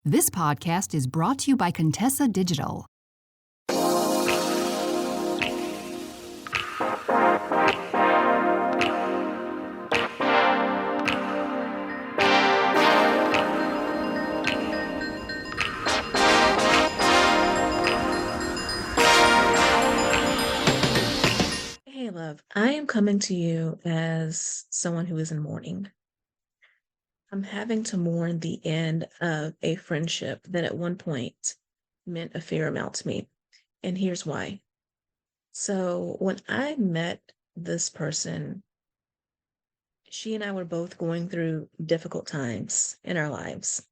This podcast is brought to you by Contessa Digital. Hey, love, I am coming to you as someone who is in mourning. I'm having to mourn the end of a friendship that at one point meant a fair amount to me. And here's why. So, when I met this person, she and I were both going through difficult times in our lives.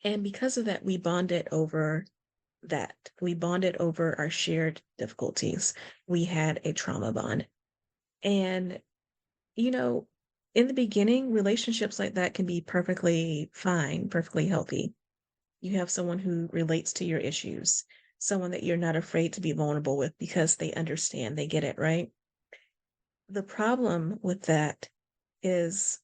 And because of that, we bonded over that. We bonded over our shared difficulties. We had a trauma bond. And you know, in the beginning, relationships like that can be perfectly fine, perfectly healthy. You have someone who relates to your issues, someone that you're not afraid to be vulnerable with because they understand, they get it, right? The problem with that is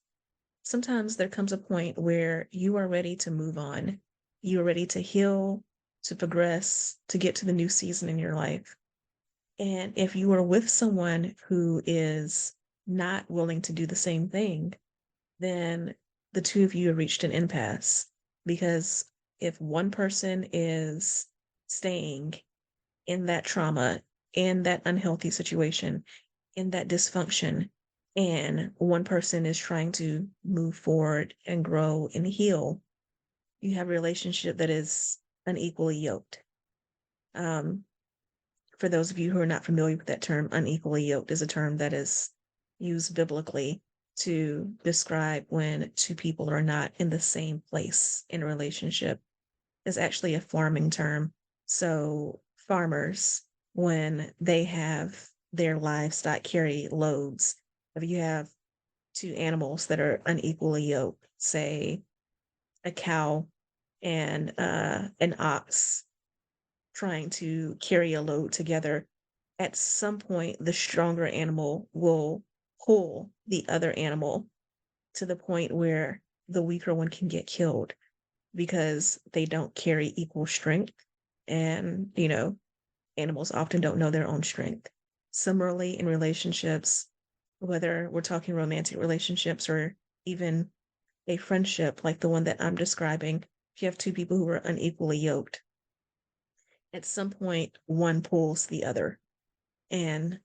sometimes there comes a point where you are ready to move on. You are ready to heal, to progress, to get to the new season in your life. And if you are with someone who is not willing to do the same thing, then the two of you have reached an impasse. Because if one person is staying in that trauma, in that unhealthy situation, in that dysfunction, and one person is trying to move forward and grow and heal, you have a relationship that is unequally yoked. For those of you who are not familiar with that term, unequally yoked is a term that is used biblically to describe when two people are not in the same place in a relationship. It's actually a farming term. So farmers, when they have their livestock carry loads, if you have two animals that are unequally yoked, say a cow and an ox trying to carry a load together, at some point, the stronger animal will pull the other animal to the point where the weaker one can get killed because they don't carry equal strength. And, animals often don't know their own strength. Similarly, in relationships, whether we're talking romantic relationships or even a friendship like the one that I'm describing, if you have two people who are unequally yoked, at some point, one pulls the other. And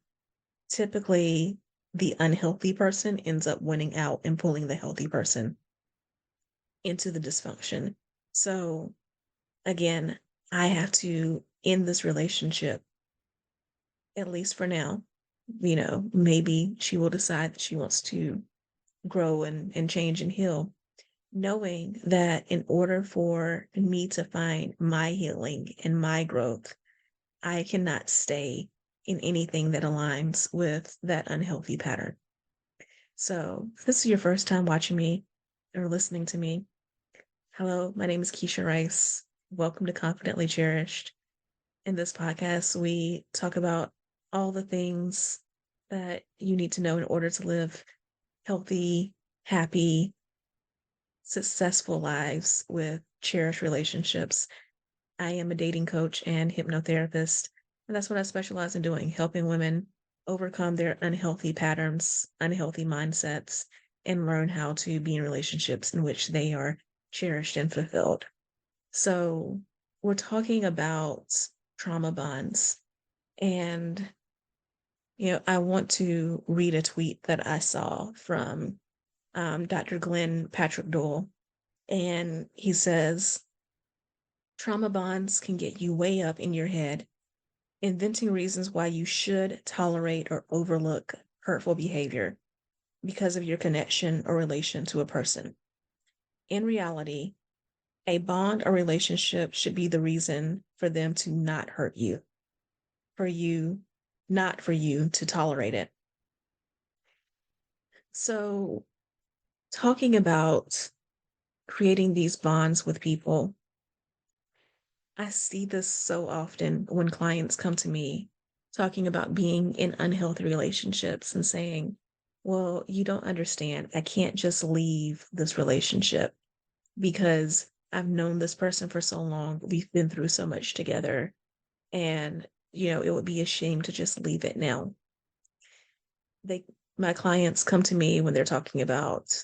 typically, the unhealthy person ends up winning out and pulling the healthy person into the dysfunction. So, again, I have to end this relationship, at least for now. Maybe she will decide that she wants to grow and change and heal, knowing that in order for me to find my healing and my growth, I cannot stay in anything that aligns with that unhealthy pattern. So, if this is your first time watching me or listening to me, hello, my name is Keshia Rice. Welcome to Confidently Cherished. In this podcast, we talk about all the things that you need to know in order to live healthy, happy, successful lives with cherished relationships. I am a dating coach and hypnotherapist, and that's what I specialize in doing, helping women overcome their unhealthy patterns, unhealthy mindsets, and learn how to be in relationships in which they are cherished and fulfilled. So, we're talking about trauma bonds. And, I want to read a tweet that I saw from Dr. Glenn Patrick Doyle. And he says, trauma bonds can get you way up in your head, inventing reasons why you should tolerate or overlook hurtful behavior because of your connection or relation to a person. In reality, a bond or relationship should be the reason for them to not hurt you, not for you to tolerate it. So, talking about creating these bonds with people, I see this so often when clients come to me talking about being in unhealthy relationships and saying, well, you don't understand. I can't just leave this relationship because I've known this person for so long. We've been through so much together. And, it would be a shame to just leave it now. They My clients come to me when they're talking about,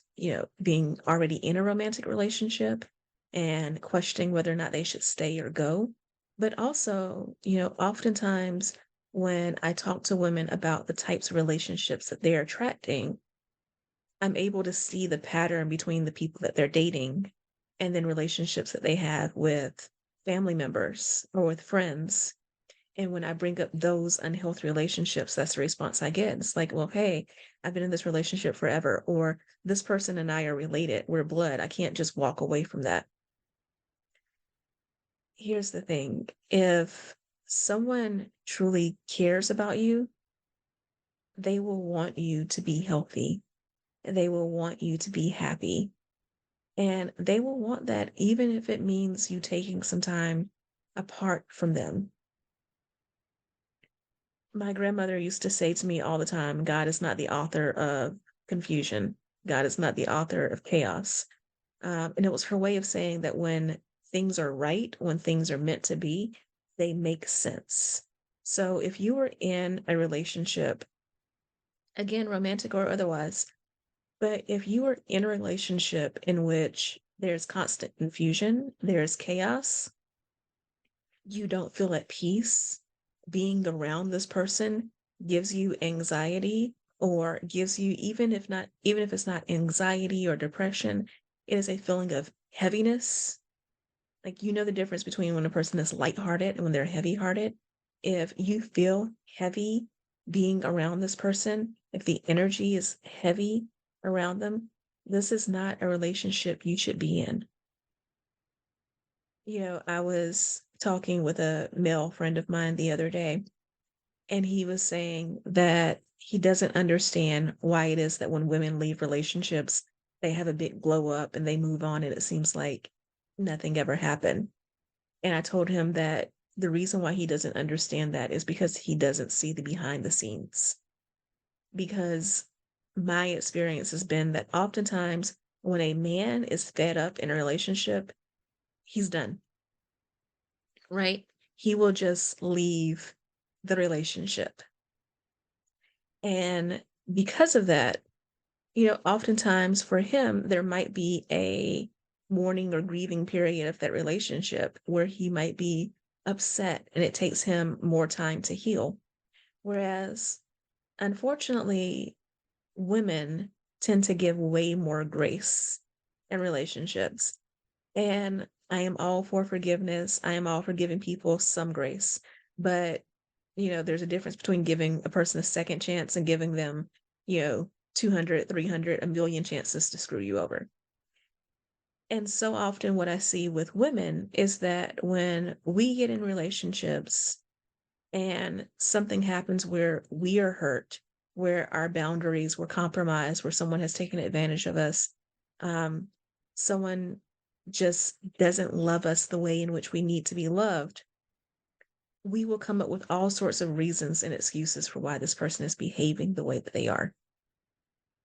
being already in a romantic relationship and questioning whether or not they should stay or go. But also, oftentimes when I talk to women about the types of relationships that they're attracting, I'm able to see the pattern between the people that they're dating and then relationships that they have with family members or with friends. And when I bring up those unhealthy relationships, that's the response I get. It's like, well, hey, I've been in this relationship forever, or this person and I are related. We're blood. I can't just walk away from that. Here's the thing, if someone truly cares about you, they will want you to be healthy. They will want you to be happy. And they will want that even if it means you taking some time apart from them. My grandmother used to say to me all the time, God is not the author of confusion. God is not the author of chaos. And it was her way of saying that when things are right, when things are meant to be, they make sense. So if you are in a relationship, again, romantic or otherwise, but if you are in a relationship in which there's constant confusion, there's chaos, you don't feel at peace, being around this person gives you anxiety or gives you, even if it's not anxiety or depression, it is a feeling of heaviness. Like, the difference between when a person is lighthearted and when they're heavy-hearted. If you feel heavy being around this person, if the energy is heavy around them, this is not a relationship you should be in. I was talking with a male friend of mine the other day, and he was saying that he doesn't understand why it is that when women leave relationships, they have a big glow up and they move on, and it seems like nothing ever happened. And I told him that the reason why he doesn't understand that is because he doesn't see the behind the scenes. Because my experience has been that oftentimes when a man is fed up in a relationship, he's done, right? He will just leave the relationship. And because of that, oftentimes for him, there might be a mourning or grieving period of that relationship where he might be upset and it takes him more time to heal. Whereas, unfortunately, women tend to give way more grace in relationships. And I am all for forgiveness. I am all for giving people some grace. But, there's a difference between giving a person a second chance and giving them, 200, 300, a million chances to screw you over. And so often what I see with women is that when we get in relationships and something happens where we are hurt, where our boundaries were compromised, where someone has taken advantage of us, um, someone just doesn't love us the way in which we need to be loved, we will come up with all sorts of reasons and excuses for why this person is behaving the way that they are.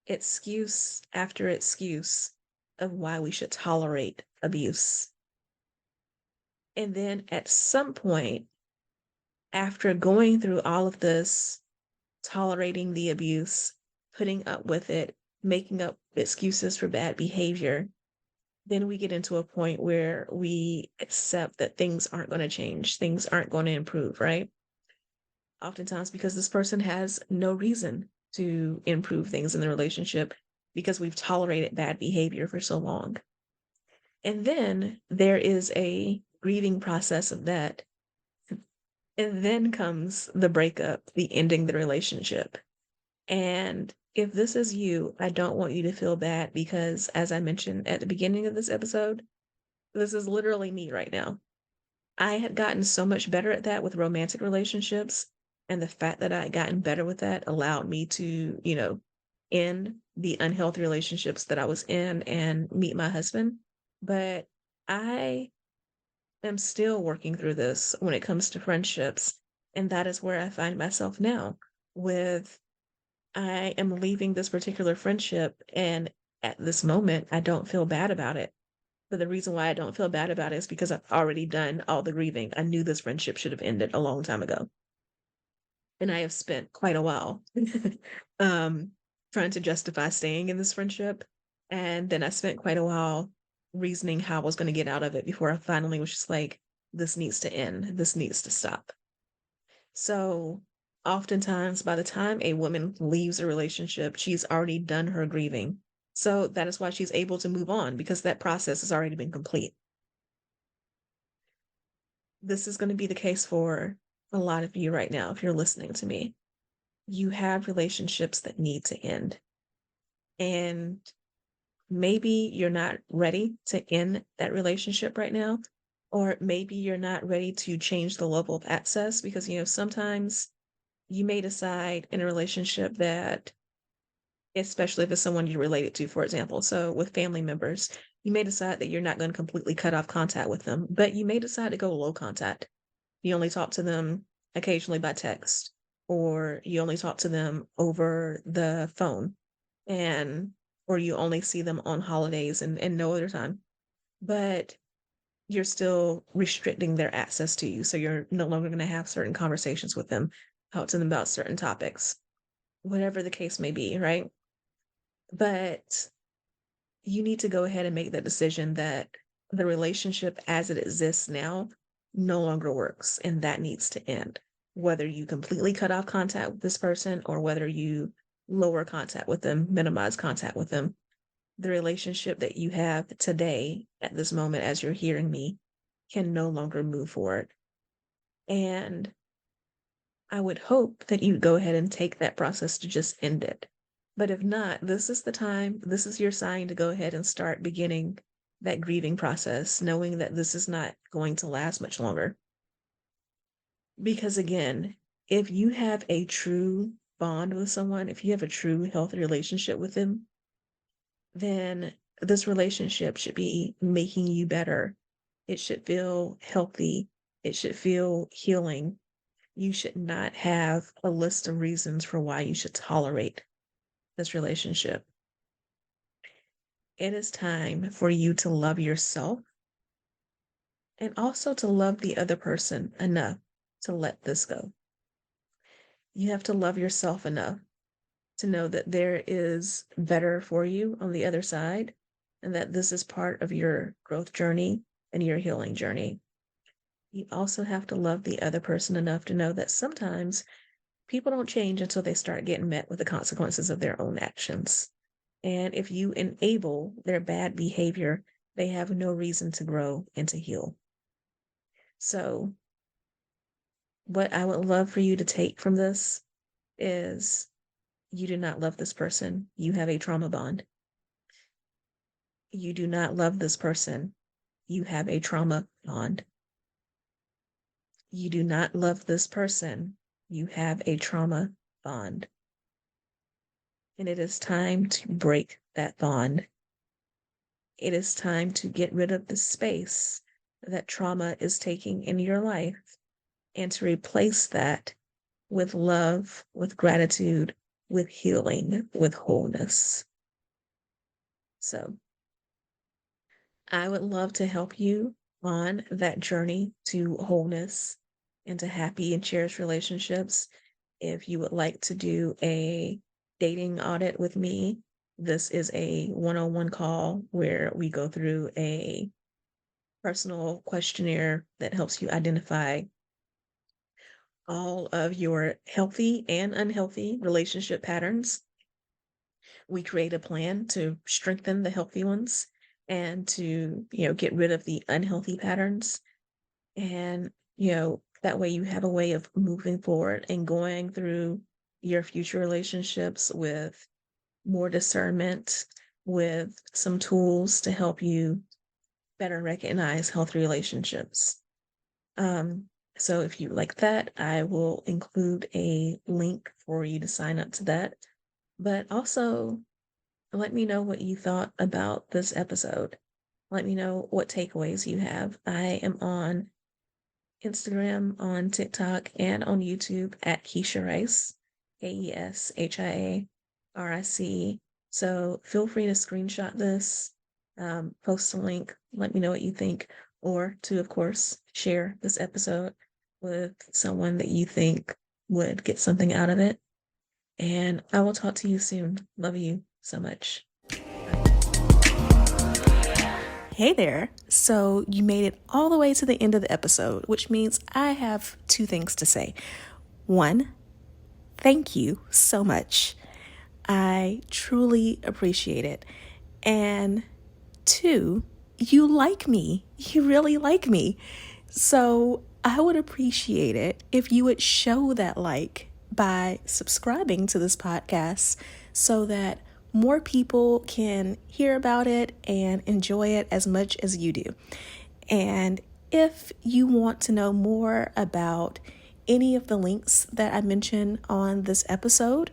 Excuse after excuse of why we should tolerate abuse. And then at some point, after going through all of this, tolerating the abuse, putting up with it, making up excuses for bad behavior, then we get into a point where we accept that things aren't going to change, things aren't going to improve, right? Oftentimes because this person has no reason to improve things in the relationship because we've tolerated bad behavior for so long. And then there is a grieving process of that. And then comes the breakup, the ending the relationship. And if this is you, I don't want you to feel bad because, as I mentioned at the beginning of this episode, this is literally me right now. I had gotten so much better at that with romantic relationships. And the fact that I had gotten better with that allowed me to, end the unhealthy relationships that I was in and meet my husband. But I am still working through this when it comes to friendships. And that is where I find myself now with I am leaving this particular friendship. And at this moment, I don't feel bad about it. But the reason why I don't feel bad about it is because I've already done all the grieving. I knew this friendship should have ended a long time ago. And I have spent quite a while um, trying to justify staying in this friendship. And then I spent quite a while reasoning how I was going to get out of it before I finally was just like, this needs to end. This needs to stop. So oftentimes, by the time a woman leaves a relationship, she's already done her grieving. So that is why she's able to move on because that process has already been complete. This is going to be the case for a lot of you right now if you're listening to me. You have relationships that need to end. And maybe you're not ready to end that relationship right now, or maybe you're not ready to change the level of access because, sometimes you may decide in a relationship that, especially if it's someone you're related to, for example, so with family members, you may decide that you're not going to completely cut off contact with them, but you may decide to go low contact. You only talk to them occasionally by text, or you only talk to them over the phone, and or you only see them on holidays and no other time. But you're still restricting their access to you. So you're no longer going to have certain conversations with them, talk to them about certain topics, whatever the case may be, right? But you need to go ahead and make that decision that the relationship as it exists now no longer works and that needs to end. Whether you completely cut off contact with this person or whether you lower contact with them, minimize contact with them, the relationship that you have today at this moment as you're hearing me can no longer move forward. And I would hope that you go ahead and take that process to just end it. But if not, this is the time, this is your sign to go ahead and start beginning that grieving process, knowing that this is not going to last much longer. Because again, if you have a true bond with someone, if you have a true healthy relationship with them, then this relationship should be making you better. It should feel healthy. It should feel healing. You should not have a list of reasons for why you should tolerate this relationship. It is time for you to love yourself and also to love the other person enough to let this go. You have to love yourself enough to know that there is better for you on the other side and that this is part of your growth journey and your healing journey. You also have to love the other person enough to know that sometimes people don't change until they start getting met with the consequences of their own actions. And if you enable their bad behavior, they have no reason to grow and to heal. So, what I would love for you to take from this is you do not love this person. You have a trauma bond. You do not love this person. You have a trauma bond. You do not love this person. You have a trauma bond. And it is time to break that bond. It is time to get rid of the space that trauma is taking in your life and to replace that with love, with gratitude, with healing, with wholeness. So I would love to help you on that journey to wholeness and to happy and cherished relationships. If you would like to do a dating audit with me, this is a one-on-one call where we go through a personal questionnaire that helps you identify all of your healthy and unhealthy relationship patterns. We create a plan to strengthen the healthy ones and to, get rid of the unhealthy patterns. And, that way you have a way of moving forward and going through your future relationships with more discernment, with some tools to help you better recognize healthy relationships. So if you like that, I will include a link for you to sign up to that. But also, let me know what you thought about this episode. Let me know what takeaways you have. I am on Instagram, on TikTok, and on YouTube at Keshia Rice, Keshia Rice. So feel free to screenshot this post a link, let me know what you think, or to, of course, share this episode with someone that you think would get something out of it. And I will talk to you soon. Love you so much. Hey there. So you made it all the way to the end of the episode, which means I have two things to say. One, thank you so much. I truly appreciate it. And two, you like me. You really like me. So I would appreciate it if you would show that like by subscribing to this podcast so that more people can hear about it and enjoy it as much as you do. And if you want to know more about any of the links that I mentioned on this episode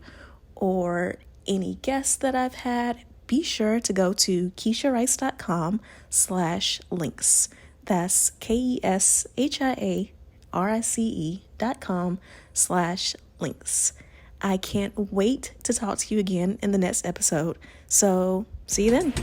or any guests that I've had, be sure to go to KeshiaRice.com/links. That's KeshiaRice.com/links. I can't wait to talk to you again in the next episode. So see you then.